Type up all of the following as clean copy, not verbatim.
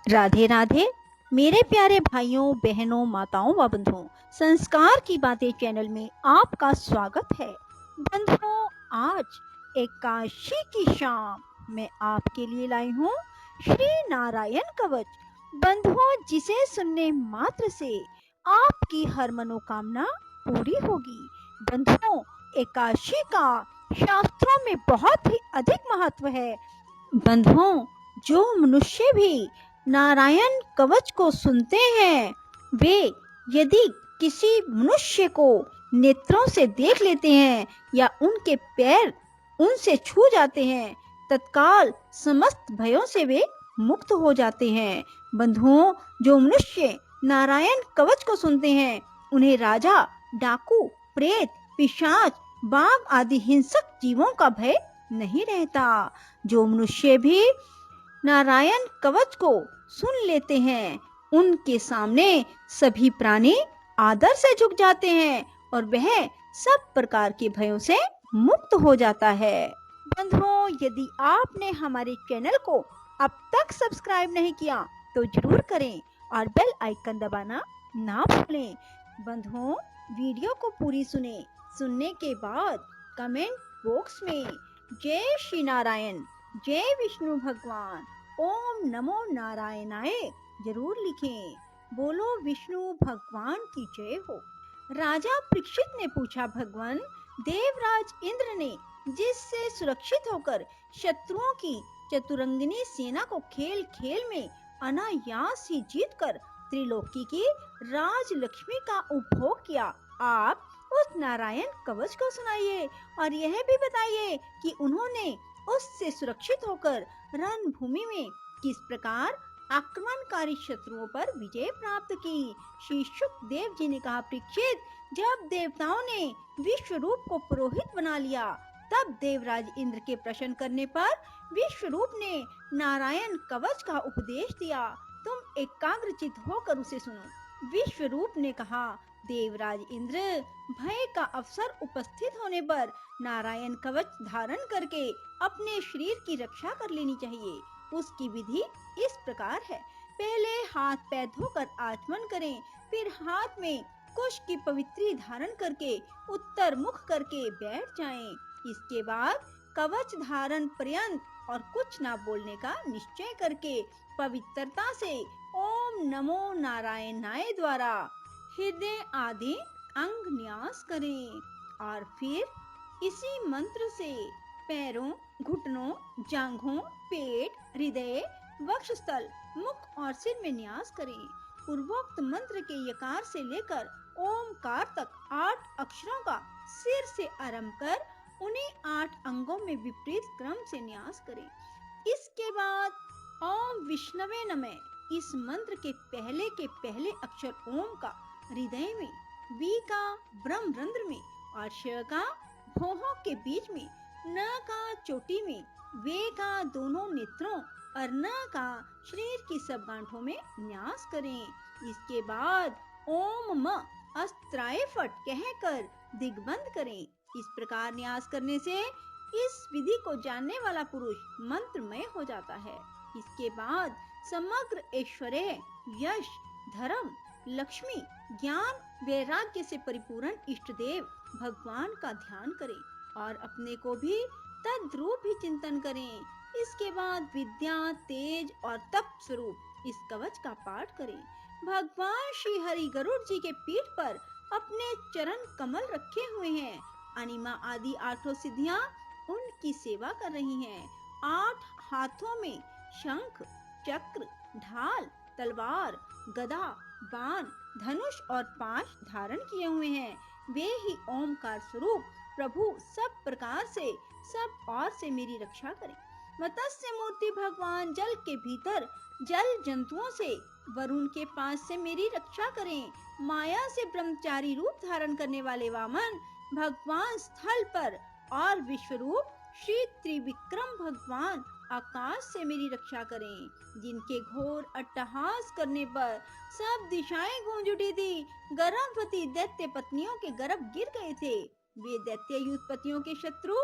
राधे राधे मेरे प्यारे भाइयों बहनों माताओं व बंधुओं, संस्कार की बातें चैनल में आपका स्वागत है। बंधुओं, आज एकादशी की शाम मैं आपके लिए लाई हूँ श्री नारायण कवच। बंधुओं, जिसे सुनने मात्र से आपकी हर मनोकामना पूरी होगी। बंधुओं, एकादशी का शास्त्रों में बहुत ही अधिक महत्व है। बंधुओं, जो मनुष्य भी नारायण कवच को सुनते हैं, वे यदि किसी मनुष्य को नेत्रों से देख लेते हैं या उनके पैर उनसे छू जाते हैं, तत्काल समस्त भयों से वे मुक्त हो जाते हैं। बंधुओं, जो मनुष्य नारायण कवच को सुनते हैं, उन्हें राजा, डाकू, प्रेत, पिशाच, बाघ आदि हिंसक जीवों का भय नहीं रहता। जो मनुष्य भी नारायण कवच को सुन लेते हैं, उनके सामने सभी प्राणी आदर से झुक जाते हैं और वह सब प्रकार के भयों से मुक्त हो जाता है। बंधुओं, यदि आपने हमारे चैनल को अब तक सब्सक्राइब नहीं किया तो जरूर करें और बेल आइकन दबाना ना भूलें। बंधुओं, वीडियो को पूरी सुनने के बाद कमेंट बॉक्स में जय श्री नारायण, जय विष्णु भगवान, ओम नमो नारायणाय जरूर लिखें। बोलो विष्णु भगवान की जय हो। राजा परीक्षित ने पूछा, भगवान, देवराज इंद्र ने जिससे सुरक्षित होकर शत्रुओं की चतुरंगिनी सेना को खेल खेल में अनायास ही जीतकर त्रिलोकी की राज लक्ष्मी का उपभोग किया, आप उस नारायण कवच को सुनाइए और यह भी बताइए कि उन्होंने उससे सुरक्षित होकर रणभूमि में किस प्रकार आक्रमणकारी शत्रुओं पर विजय प्राप्त की। श्री शुकदेव जी ने कहा, परीक्षित, जब देवताओं ने विश्व रूप को पुरोहित बना लिया, तब देवराज इंद्र के प्रश्न करने पर विश्व रूप ने नारायण कवच का उपदेश दिया। तुम एकाग्रचित होकर उसे सुनो। विश्व रूप ने कहा, देवराज इंद्र, भय का अवसर उपस्थित होने पर नारायण कवच धारण करके अपने शरीर की रक्षा कर लेनी चाहिए। उसकी विधि इस प्रकार है, पहले हाथ पैर धोकर आचमन करें, फिर हाथ में कुश की पवित्री धारण करके उत्तर मुख करके बैठ जाएं। इसके बाद कवच धारण पर्यंत और कुछ ना बोलने का निश्चय करके पवित्रता से ओम नमो नारायणाय द्वारा हृदय आदि अंग न्यास करें और फिर इसी मंत्र से पैरों, घुटनों, जांघों, पेट, हृदय, वक्षस्थल, मुख और सिर में न्यास करें। पूर्वोक्त मंत्र के यकार से लेकर ओमकार तक 8 अक्षरों का सिर से आरंभ कर उन्हें 8 अंगों में विपरीत क्रम से न्यास करें। इसके बाद ओम विष्णवे नमः इस मंत्र के पहले अक्षर ओम का हृदय में, वी का ब्रह्मरंध्र में और श का भौहों के बीच में, न का चोटी में, वे का दोनों नेत्रों और न का शरीर की सब गांठों में न्यास करें। इसके बाद ओम म अस्त्राय फट कहकर दिग्बंध करें। इस प्रकार न्यास करने से इस विधि को जानने वाला पुरुष मंत्रमय हो जाता है। इसके बाद समग्र ऐश्वर्य, यश, धर्म, लक्ष्मी, ज्ञान, वैराग्य से परिपूर्ण इष्ट देव भगवान का ध्यान करें और अपने को भी तद्रूप ही चिंतन करें। इसके बाद विद्या, तेज और तप स्वरूप इस कवच का पाठ करें। भगवान श्री हरि गरुड़ जी के पीठ पर अपने चरण कमल रखे हुए हैं। अनिमा आदि 8 सिद्धियां उनकी सेवा कर रही हैं। 8 हाथों में शंख, चक्र, ढाल, तलवार, गदा, बाण, धनुष और पाश धारण किए हुए हैं। वे ही ओमकार स्वरूप प्रभु सब प्रकार से सब और से मेरी रक्षा करें। मत्स्य मूर्ति भगवान जल के भीतर जल जंतुओं से, वरुण के पास से मेरी रक्षा करें। माया से ब्रह्मचारी रूप धारण करने वाले वामन भगवान स्थल पर और विश्वरूप श्री त्रिविक्रम भगवान आकाश से मेरी रक्षा करें। जिनके घोर अट्टहास करने पर सब दिशाएं गूंज उठी थी। गर्भवती दैत्य पत्नियों के गर्भ गिर गए थे। वे दैत्य युद्धपतियों के शत्रु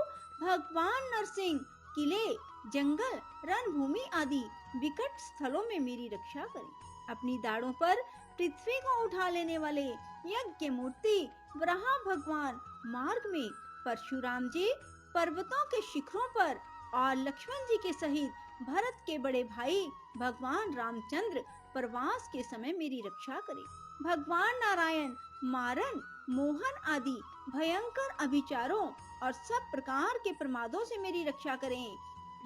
भगवान नरसिंह किले, जंगल, रणभूमि आदि विकट स्थलों में मेरी रक्षा करें। अपनी दाढ़ों पर पृथ्वी को उठा लेने वाले यज्ञ मूर्ति वराह भगवान मार्ग में परशुराम जी पर्वतों के शिखरों पर और लक्ष्मण जी के सहित भरत के बड़े भाई भगवान रामचंद्र प्रवास के समय मेरी रक्षा करें। भगवान नारायण मारण, मोहन आदि भयंकर अभिचारों और सब प्रकार के प्रमादों से मेरी रक्षा करें।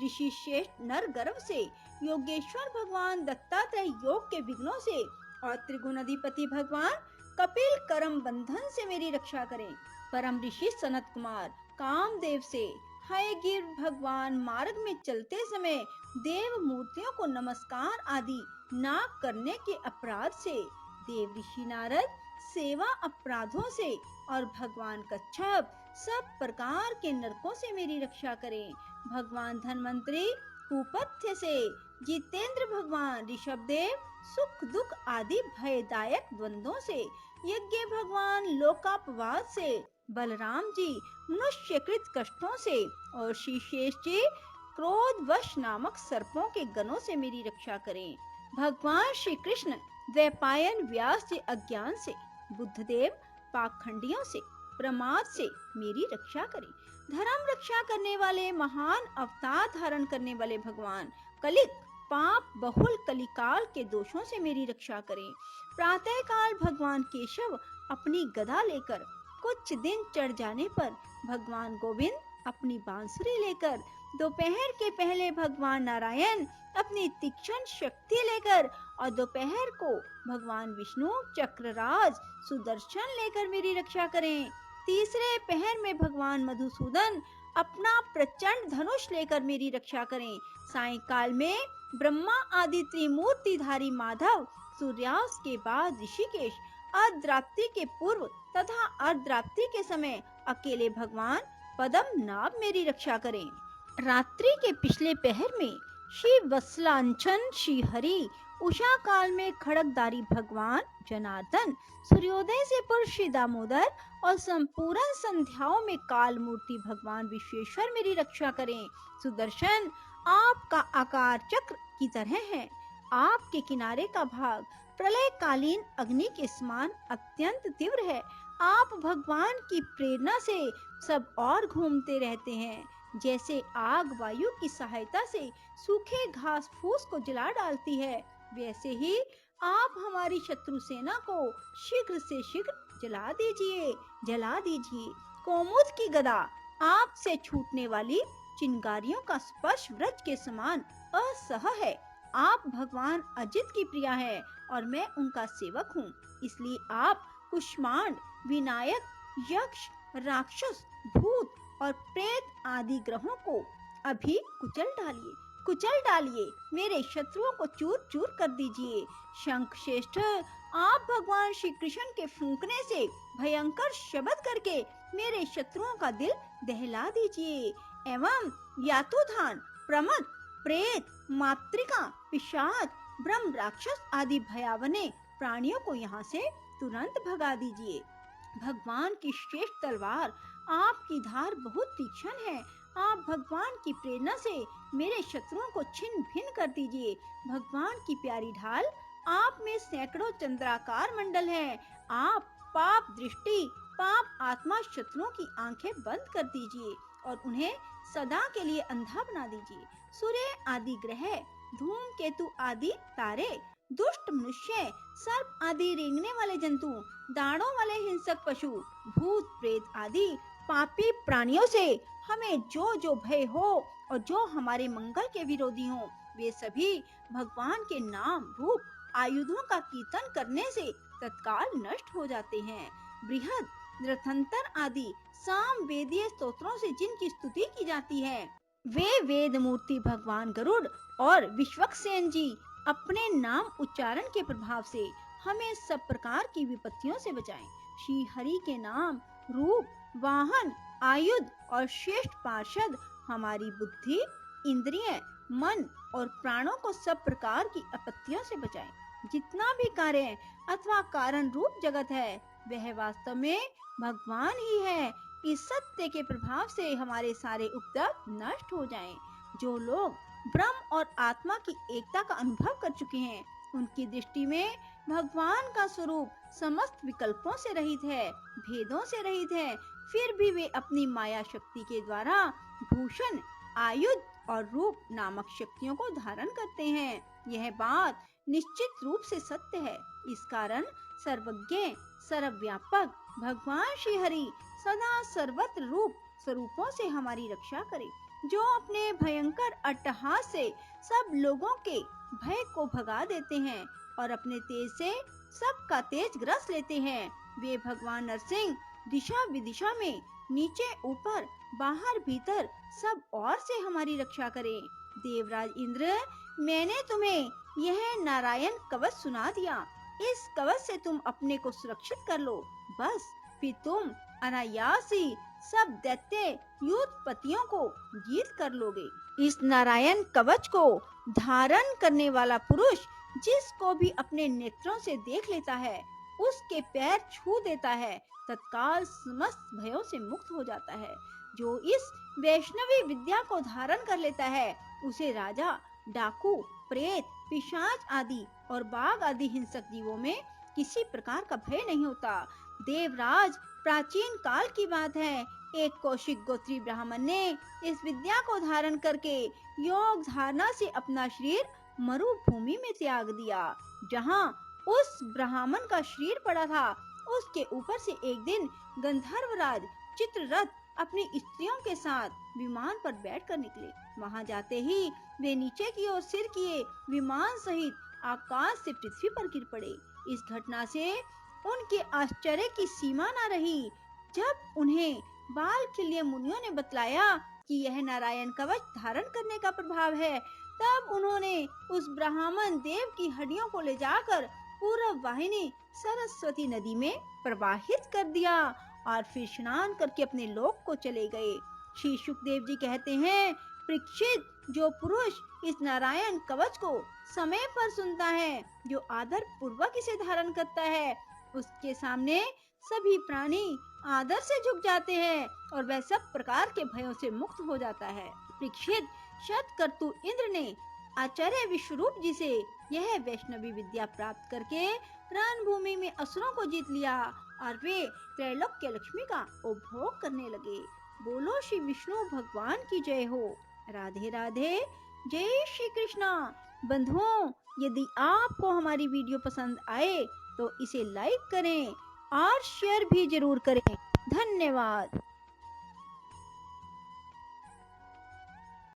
ऋषि श्रेष्ठ नर गर्भ से, योगेश्वर भगवान दत्तात्रेय योग के विघ्नों से और त्रिगुणाधिपति भगवान कपिल करम बंधन से मेरी रक्षा करें। परम ऋषि सनत कुमार कामदेव से, हयग्रीव भगवान मार्ग में चलते समय देव मूर्तियों को नमस्कार आदि ना करने के अपराध से, देव ऋषि नारद सेवा अपराधों से और भगवान कच्छप सब प्रकार के नरकों से मेरी रक्षा करें। भगवान धन्वंतरी कुपथ्य से, जितेंद्र भगवान ऋषभदेव सुख दुख आदि भयदायक द्वंद्वों से, यज्ञ भगवान लोकापवाद से, बलराम जी मनुष्यकृत कष्टों से और श्री शेष जी क्रोधवश नामक सर्पों के गणों से मेरी रक्षा करें। भगवान श्री कृष्ण द्वैपायन व्यास जी अज्ञान से, बुद्धदेव पाखंडियों से, प्रमाद से मेरी रक्षा करें। धर्म रक्षा करने वाले महान अवतार धारण करने वाले भगवान कलिक पाप बहुल कलिकाल के दोषों से मेरी रक्षा करें। प्रातः काल भगवान केशव अपनी गदा लेकर, कुछ दिन चढ़ जाने पर भगवान गोविंद अपनी बांसुरी लेकर, दोपहर के पहले भगवान नारायण अपनी तीक्ष्ण शक्ति लेकर और दोपहर को भगवान विष्णु चक्रराज सुदर्शन लेकर मेरी रक्षा करें। तीसरे पहर में भगवान मधुसूदन अपना प्रचंड धनुष लेकर मेरी रक्षा करें। सायंकाल में ब्रह्मा आदि त्रिमूर्तिधारी माधव, सूर्यास्त के बाद ऋषिकेश, अर्धरात्रि के पूर्व तथा अर्धरात्रि के समय अकेले भगवान पद्मनाभ मेरी रक्षा करें। रात्रि के पिछले पहर में श्री वत्सलांचन श्री हरि, उषा काल में खड़गधारी भगवान जनार्दन, सूर्योदय से पूर्व श्री दामोदर और संपूर्ण संध्याओं में काल मूर्ति भगवान विश्वेश्वर मेरी रक्षा करें। सुदर्शन आपका आकार चक्र की तरह है। आपके किनारे का भाग प्रलय कालीन अग्नि के समान अत्यंत तीव्र है। आप भगवान की प्रेरणा से सब और घूमते रहते हैं। जैसे आग वायु की सहायता से सूखे घास फूस को जला डालती है, वैसे ही आप हमारी शत्रु सेना को शीघ्र से शीघ्र जला दीजिए। कोमुद की गदा आपसे छूटने वाली चिंगारियों का स्पर्श वृक्ष के समान असह है। आप भगवान अजित की प्रिया है और मैं उनका सेवक हूँ, इसलिए आप कुष्मांड, विनायक, यक्ष, राक्षस, भूत और प्रेत आदि ग्रहों को अभी कुचल डालिए, मेरे शत्रुओं को चूर चूर कर दीजिए। शंख श्रेष्ठ आप भगवान श्री कृष्ण के फूंकने से भयंकर शब्द करके मेरे शत्रुओं का दिल दहला दीजिए एवं यातुधान, प्रमद, प्रेत, मातृका, पिशाच, ब्रह्म राक्षस आदि भयावने प्राणियों को यहाँ से तुरंत भगा दीजिए। भगवान की श्रेष्ठ तलवार आपकी धार बहुत तीक्ष्ण है। आप भगवान की प्रेरणा से मेरे शत्रुओं को छिन्न भिन्न कर दीजिए। भगवान की प्यारी ढाल आप में सैकड़ों चंद्राकार मंडल है। आप पाप दृष्टि, पाप आत्मा शत्रुओं की आंखें बंद कर दीजिए और उन्हें सदा के लिए अंधा बना दीजिए। सूर्य आदि ग्रह, धूमकेतु आदि तारे, दुष्ट मनुष्य, सर्प आदि रेंगने वाले जंतु, दाढ़ों वाले हिंसक पशु, भूत प्रेत आदि पापी प्राणियों से हमें जो जो भय हो और जो हमारे मंगल के विरोधी हो, वे सभी भगवान के नाम रूप आयुधों का कीर्तन करने से तत्काल नष्ट हो जाते हैं। बृहद, रथंतर आदि साम वेदीय स्तोत्रों से जिनकी स्तुति की जाती है, वे वेद मूर्ति भगवान गरुड़ और विश्वक्सेन जी अपने नाम उच्चारण के प्रभाव से हमें सब प्रकार की विपत्तियों से बचाएं। श्री हरि के नाम, रूप, वाहन, आयुध और श्रेष्ठ पार्षद हमारी बुद्धि, इंद्रिय, मन और प्राणों को सब प्रकार की आपत्तियों से बचाएं। जितना भी कार्य अथवा कारण रूप जगत है, वह वास्तव में भगवान ही है। इस सत्य के प्रभाव से हमारे सारे उपद्रव नष्ट हो जाएं। जो लोग ब्रह्म और आत्मा की एकता का अनुभव कर चुके हैं, उनकी दृष्टि में भगवान का स्वरूप समस्त विकल्पों से रहित है, भेदों से रहित है। फिर भी वे अपनी माया शक्ति के द्वारा भूषण, आयुध और रूप नामक शक्तियों को धारण करते हैं। यह बात निश्चित रूप से सत्य है। इस कारण सर्वज्ञ, सर्वव्यापक भगवान श्री हरि सदा सर्वत्र रूप स्वरूपों से हमारी रक्षा करे, जो अपने भयंकर अट्टहास से सब लोगों के भय को भगा देते हैं और अपने तेज से सबका तेज ग्रस लेते हैं। वे भगवान नरसिंह दिशा विदिशा में, नीचे ऊपर, बाहर भीतर सब ओर से हमारी रक्षा करें। देवराज इंद्र, मैंने तुम्हें यह नारायण कवच सुना दिया। इस कवच से तुम अपने को सुरक्षित कर लो, बस फिर तुम अनायास ही सब दैत्य युद्धपतियों को जीत कर लोगे। इस नारायण कवच को धारण करने वाला पुरुष जिसको भी अपने नेत्रों से देख लेता है, उसके पैर छू देता है, तत्काल समस्त भयों से मुक्त हो जाता है। जो इस वैष्णवी विद्या को धारण कर लेता है, उसे राजा, डाकू, प्रेत, पिशाच आदि और बाघ आदि हिंसक जीवों में किसी प्रकार का भय नहीं होता। देवराज, प्राचीन काल की बात है, एक कौशिक गोत्री ब्राह्मण ने इस विद्या को धारण करके योग धारणा से अपना शरीर मरुभूमि में त्याग दिया। जहाँ उस ब्राह्मण का शरीर पड़ा था, उसके ऊपर से एक दिन गंधर्वराज चित्ररथ अपनी स्त्रियों के साथ विमान पर बैठकर निकले। वहां जाते ही वे नीचे की ओर सिर किए विमान सहित आकाश से पृथ्वी पर गिर पड़े। इस घटना से उनके आश्चर्य की सीमा न रही। जब उन्हें बालखिल्य मुनियों ने बतलाया कि यह नारायण कवच धारण करने का प्रभाव है, तब उन्होंने उस ब्राह्मण देव की हड्डियों को ले जाकर पूर्व वाहिनी सरस्वती नदी में प्रवाहित कर दिया और फिर स्नान करके अपने लोक को चले गए। श्री सुखदेव जी कहते हैं, परीक्षित, जो पुरुष इस नारायण कवच को समय पर सुनता है, जो आदर पूर्वक इसे धारण करता है, उसके सामने सभी प्राणी आदर से झुक जाते हैं और वह सब प्रकार के भयों से मुक्त हो जाता है। परीक्षित, शतकर्तु इंद्र ने आचार्य विश्वरूप जी से यह वैष्णवी विद्या प्राप्त करके रणभूमि में असुरों को जीत लिया और वे त्रैलोक्य लक्ष्मी का उपभोग करने लगे। बोलो श्री विष्णु भगवान की जय हो। राधे राधे, जय श्री कृष्णा। बंधुओं, यदि आपको हमारी वीडियो पसंद आए तो इसे लाइक करें और शेयर भी जरूर करें। धन्यवाद।